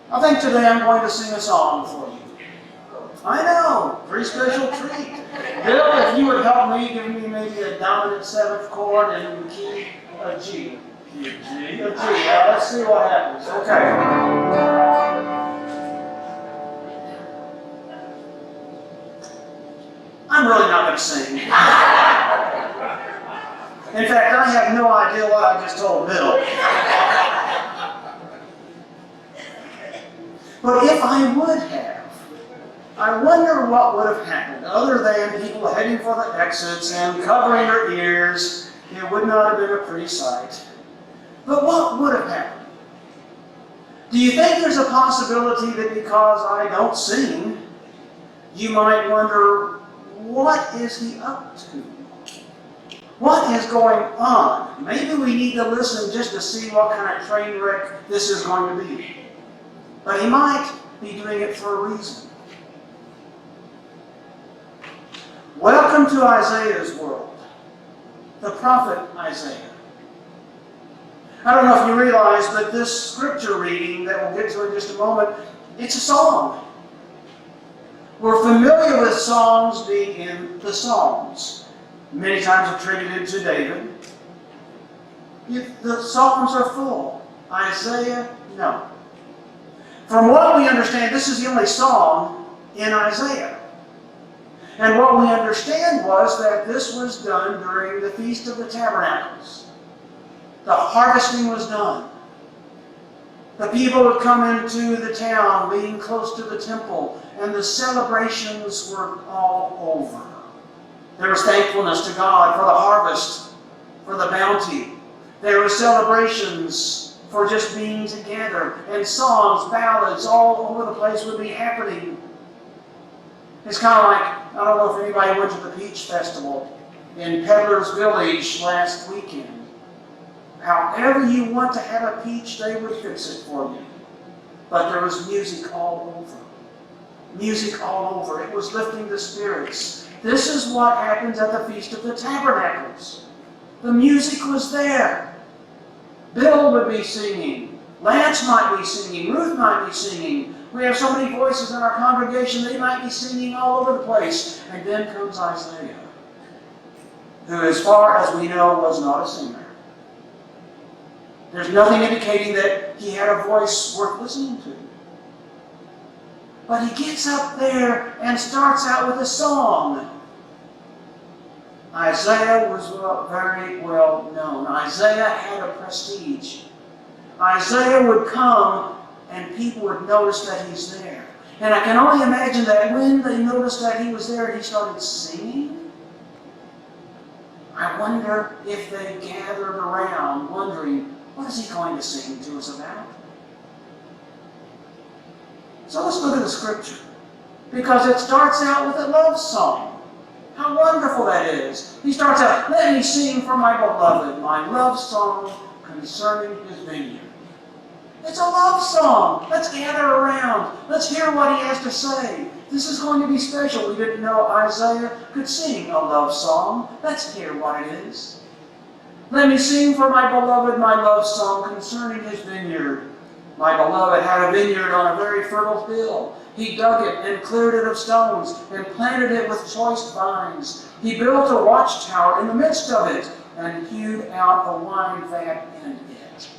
I think today I'm going to sing a song for you. I know, pretty special treat. Bill, if you would help me, give me maybe a dominant seventh chord and the key of G. A G. Yeah, let's see what happens. Okay. I'm really not going to sing. In fact, I have no idea what I just told Bill. But if I would have, I wonder what would have happened other than people heading for the exits and covering their ears. It would not have been a pretty sight. But what would have happened? Do you think there's a possibility that because I don't sing, you might wonder, what is he up to? What is going on? Maybe we need to listen just to see what kind of train wreck this is going to be. But he might be doing it for a reason. Welcome to Isaiah's world, the prophet Isaiah. I don't know if you realize, but this scripture reading that we'll get to in just a moment, it's a song. We're familiar with songs being in the Psalms, many times attributed to David. The Psalms are full. Isaiah, no. From what we understand, this is the only song in Isaiah. And what we understand was that this was done during the Feast of the Tabernacles. The harvesting was done. The people would come into the town, being close to the temple, and the celebrations were all over. There was thankfulness to God for the harvest, for the bounty. There were celebrations for just being together, and songs, ballads, all over the place would be happening. It's kind of like, I don't know if anybody went to the Peach Festival in Peddler's Village last weekend. However you want to have a peach, they would fix it for you. But there was music all over. Music all over. It was lifting the spirits. This is what happens at the Feast of the Tabernacles. The music was there. Bill would be singing. Lance might be singing. Ruth might be singing. We have so many voices in our congregation, they might be singing all over the place. And then comes Isaiah, who, as far as we know, was not a singer. There's nothing indicating that he had a voice worth listening to. But he gets up there and starts out with a song. Isaiah was very well known. Isaiah had a prestige. Isaiah would come and people would notice that he's there. And I can only imagine that when they noticed that he was there and he started singing, I wonder if they gathered around wondering, what is he going to sing to us about? So let's look at the scripture. Because it starts out with a love song. How wonderful that is. He starts out, let me sing for my beloved, my love song concerning his vineyard. It's a love song. Let's gather around. Let's hear what he has to say. This is going to be special. We didn't know Isaiah could sing a love song. Let's hear what it is. Let me sing for my beloved my love song concerning his vineyard. My beloved had a vineyard on a very fertile hill. He dug it and cleared it of stones and planted it with choice vines. He built a watchtower in the midst of it and hewed out a wine vat in it.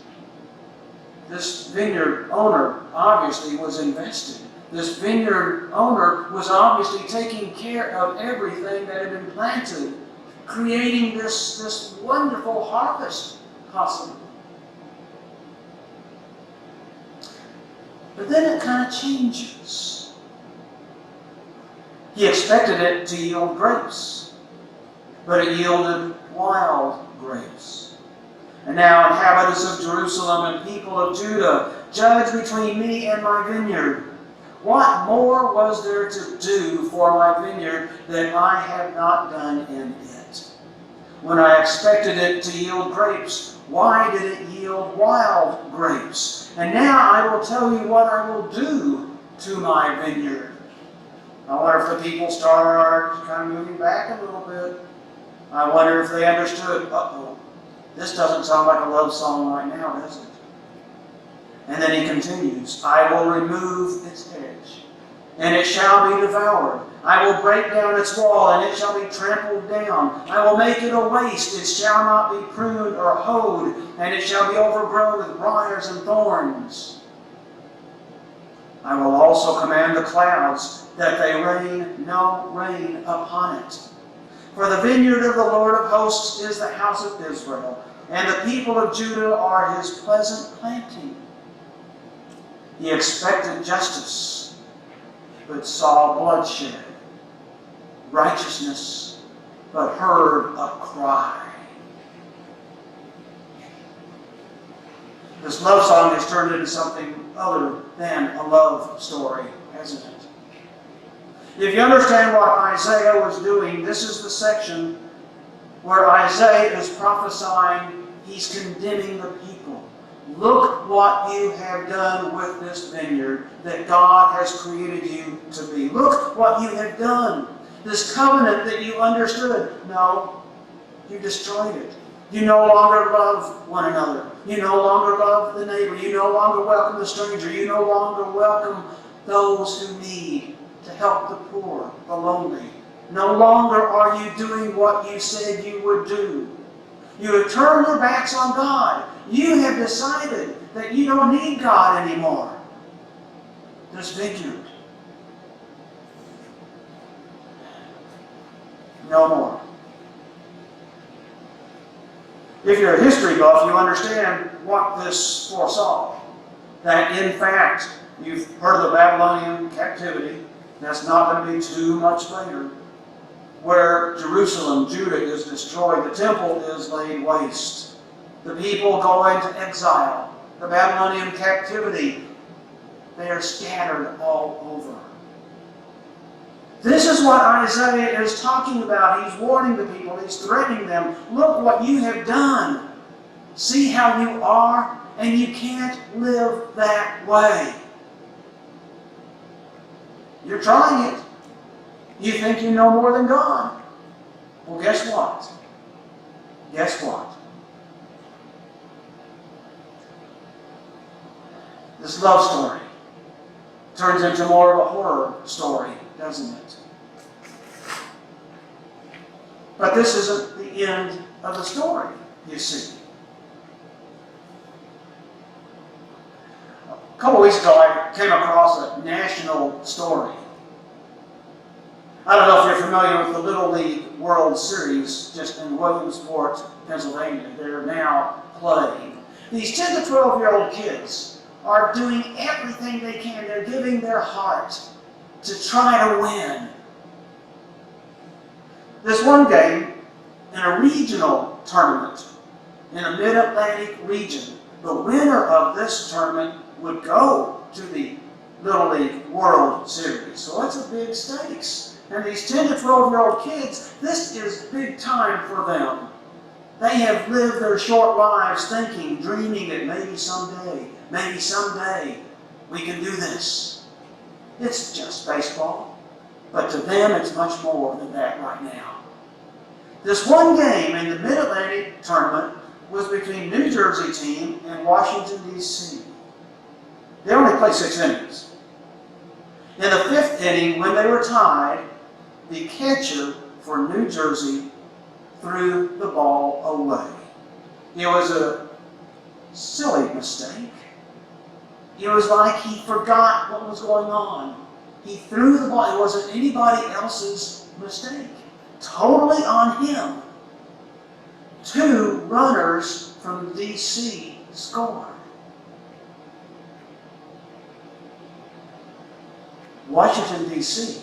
This vineyard owner obviously was invested. This vineyard owner was obviously taking care of everything that had been planted, creating this wonderful harvest possible. But then it kind of changes. He expected it to yield grapes, but it yielded wild grapes. And now inhabitants of Jerusalem and people of Judah, judge between me and my vineyard. What more was there to do for my vineyard that I have not done in it? When I expected it to yield grapes, why did it yield wild grapes? And now I will tell you what I will do to my vineyard. I wonder if the people start kind of moving back a little bit. I wonder if they understood, uh-oh, this doesn't sound like a love song right now, does it? And then he continues, I will remove its hedge, and it shall be devoured. I will break down its wall, and it shall be trampled down. I will make it a waste. It shall not be pruned or hoed, and it shall be overgrown with briars and thorns. I will also command the clouds that they rain no rain upon it. For the vineyard of the Lord of hosts is the house of Israel, and the people of Judah are his pleasant planting. He expected justice, but saw bloodshed. Righteousness, but heard a cry. This love song has turned into something other than a love story, hasn't it? If you understand what Isaiah was doing, this is the section where Isaiah is prophesying. He's condemning the people. Look what you have done with this vineyard that God has created you to be. Look what you have done. This covenant that you understood. No, you destroyed it. You no longer love one another. You no longer love the neighbor. You no longer welcome the stranger. You no longer welcome those who need to help the poor, the lonely. No longer are you doing what you said you would do. You have turned your backs on God. You have decided that you don't need God anymore. This vineyard. No more. If you're a history buff, you understand what this foresaw. That in fact, you've heard of the Babylonian captivity. That's not going to be too much later. Where Jerusalem, Judah, is destroyed. The temple is laid waste. The people go into exile. The Babylonian captivity. They are scattered all over. This is what Isaiah is talking about. He's warning the people. He's threatening them. Look what you have done. See how you are, and you can't live that way. You're trying it. You think you know more than God. Well, guess what? Guess what? This love story turns into more of a horror story, doesn't it? But this isn't the end of the story, you see. A couple weeks ago, I came across a national story. I don't know if you're familiar with the Little League World Series just in Williamsport, Pennsylvania. They're now playing. These 10 to 12-year-old kids are doing everything they can. They're giving their heart to try to win. This one game, in a regional tournament in a mid-Atlantic region, the winner of this tournament would go to the Little League World Series. So that's a big stakes. And these 10 to 12-year-old kids, this is big time for them. They have lived their short lives thinking, dreaming that maybe someday we can do this. It's just baseball. But to them, it's much more than that right now. This one game in the Mid-Atlantic tournament was between New Jersey team and Washington, D.C. They only played 6 innings. In the 5th inning, when they were tied, the catcher for New Jersey threw the ball away. It was a silly mistake. It was like he forgot what was going on. He threw the ball. It wasn't anybody else's mistake. Totally on him. 2 runners from D.C. scored. Washington, D.C.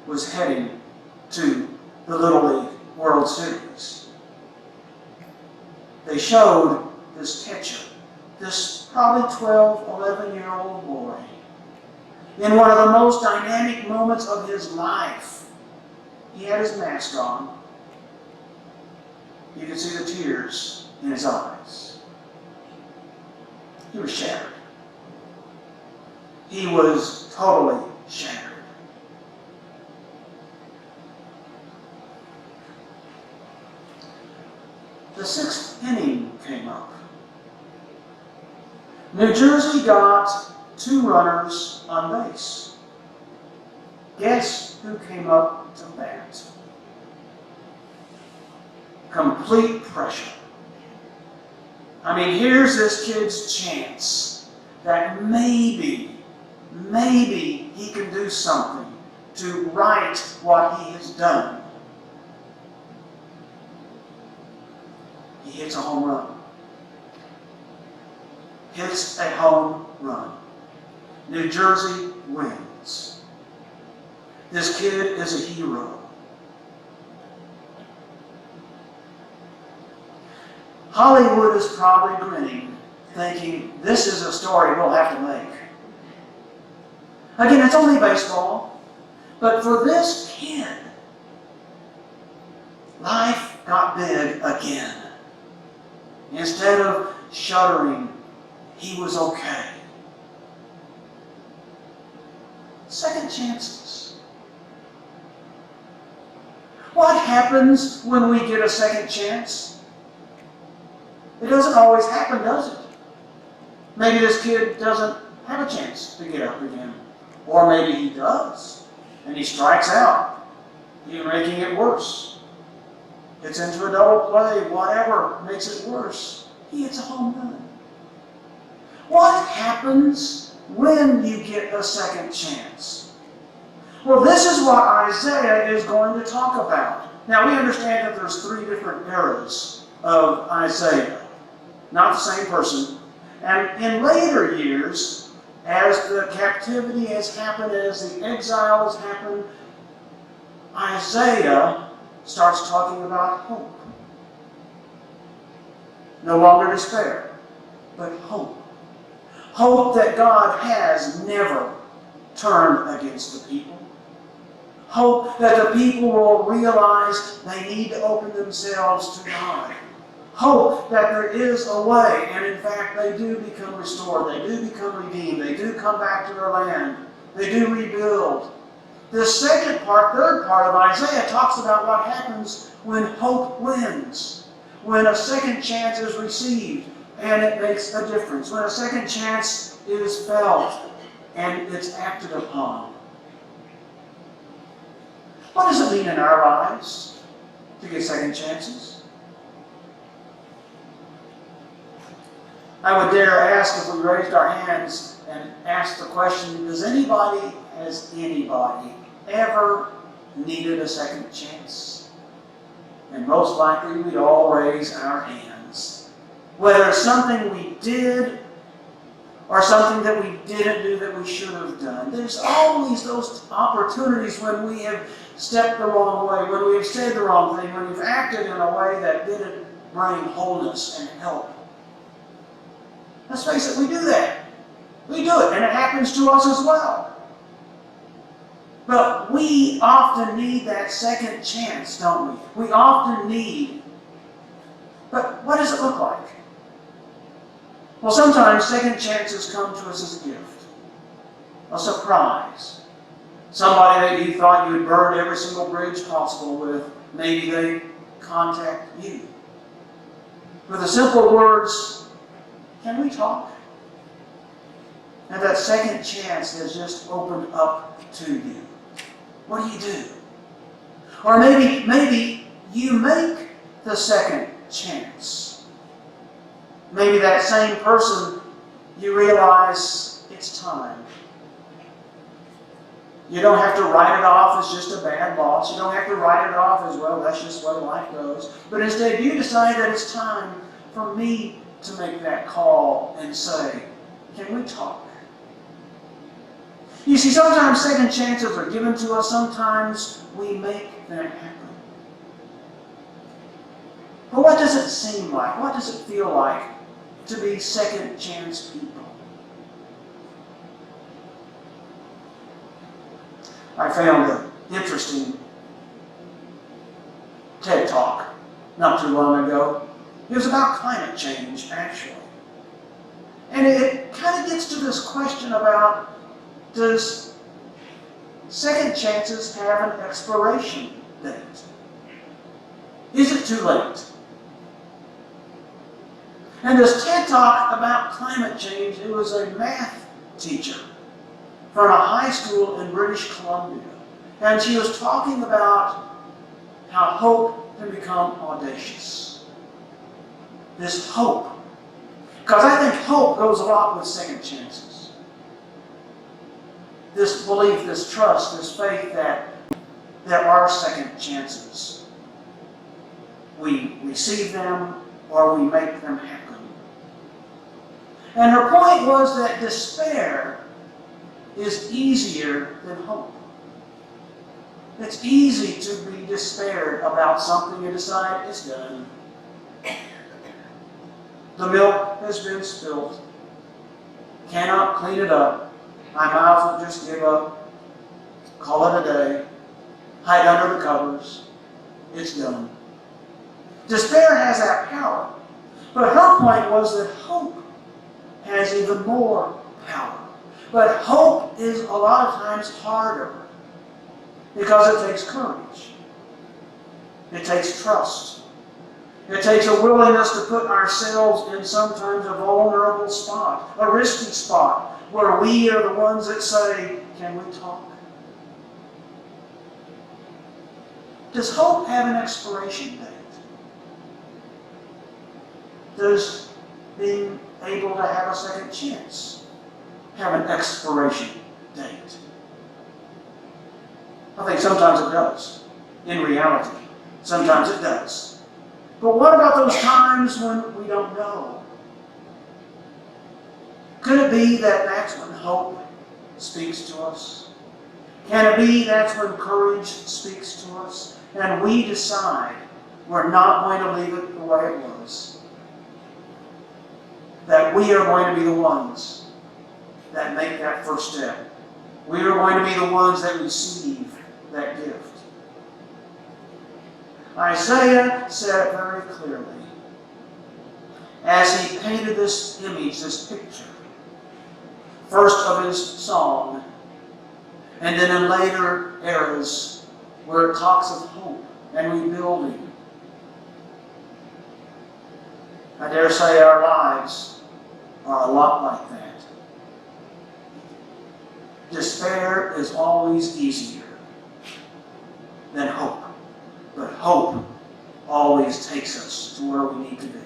was heading to the Little League World Series. They showed this catcher, this probably 12, 11-year-old boy, in one of the most dynamic moments of his life. He had his mask on. You could see the tears in his eyes. He was shattered. He was totally shattered. The 6th inning came up. New Jersey got 2 runners on base. Guess who came up to bat? Complete pressure. I mean, here's this kid's chance that maybe he can do something to right what he has done. He hits a home run. Hits a home run. New Jersey wins. This kid is a hero. Hollywood is probably grinning, thinking, this is a story we'll have to make. Again, it's only baseball, but for this kid, life got big again. Instead of shuddering, he was okay. Second chances. What happens when we get a second chance? It doesn't always happen, does it? Maybe this kid doesn't have a chance to get up again. Or maybe he does, and he strikes out, even making it worse. Gets into a double play, whatever makes it worse. He hits a home run. What happens when you get a second chance? Well, this is what Isaiah is going to talk about. Now, we understand that there's 3 different eras of Isaiah. Not the same person. And in later years, as the captivity has happened, as the exile has happened, Isaiah starts talking about hope. No longer despair, but hope. Hope that God has never turned against the people. Hope that the people will realize they need to open themselves to God. Hope that there is a way, and in fact they do become restored, they do become redeemed, they do come back to their land, they do rebuild. The third part of Isaiah talks about what happens when hope wins, when a second chance is received and it makes a difference, when a second chance is felt and it's acted upon. What does it mean in our lives to get second chances? I would dare ask, if we raised our hands and asked the question, has anybody ever needed a second chance? And most likely we'd all raise our hands. Whether it's something we did or something that we didn't do that we should have done. There's always those opportunities when we have stepped the wrong way, when we have said the wrong thing, when we've acted in a way that didn't bring wholeness and help. Let's face it, we do that. We do it, and it happens to us as well. But we often need that second chance, don't we? We often need. But what does it look like? Well, sometimes second chances come to us as a gift, a surprise. Somebody that you thought you had burned every single bridge possible with, maybe they contact you with the simple words, can we talk? And that second chance has just opened up to you. What do? Or maybe you make the second chance. Maybe that same person, you realize it's time. You don't have to write it off as just a bad loss. You don't have to write it off as, well, that's just where life goes. But instead, you decide that it's time for me to make that call and say, can we talk? You see, sometimes second chances are given to us. Sometimes we make them happen. But what does it seem like? What does it feel like to be second chance people? I found an interesting TED Talk not too long ago. It was about climate change, actually. And it kind of gets to this question about, does second chances have an expiration date? Is it too late? And this TED Talk about climate change, it was a math teacher from a high school in British Columbia. And she was talking about how hope can become audacious. This hope. Because I think hope goes a lot with second chances. This belief, this trust, this faith that there are second chances. We receive them or we make them happen. And her point was that despair is easier than hope. It's easy to be despaired about something and decide it's done. The milk has been spilled. Cannot clean it up. I might as well just give up. Call it a day. Hide under the covers. It's done. Despair has that power. But her point was that hope has even more power. But hope is a lot of times harder because it takes courage. It takes trust. It takes a willingness to put ourselves in sometimes a vulnerable spot, a risky spot, where we are the ones that say, can we talk? Does hope have an expiration date? Does being able to have a second chance have an expiration date? I think sometimes it does. In reality, sometimes it does. But what about those times when we don't know? Could it be that that's when hope speaks to us? Can it be that's when courage speaks to us? And we decide we're not going to leave it the way it was. That we are going to be the ones that make that first step. We are going to be the ones that receive that gift. Isaiah said it very clearly as he painted this image, this picture, first of his song, and then in later eras where it talks of hope and rebuilding. I dare say our lives are a lot like that. Despair is always easier than hope. But hope always takes us to where we need to be.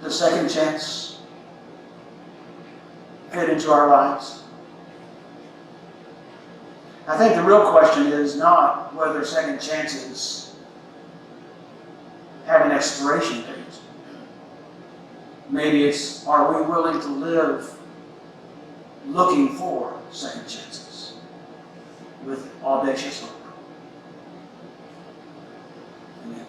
The second chance fit into our lives. I think the real question is not whether second chances have an expiration date. Maybe it's, are we willing to live looking for second chances with audacious hope? Amen.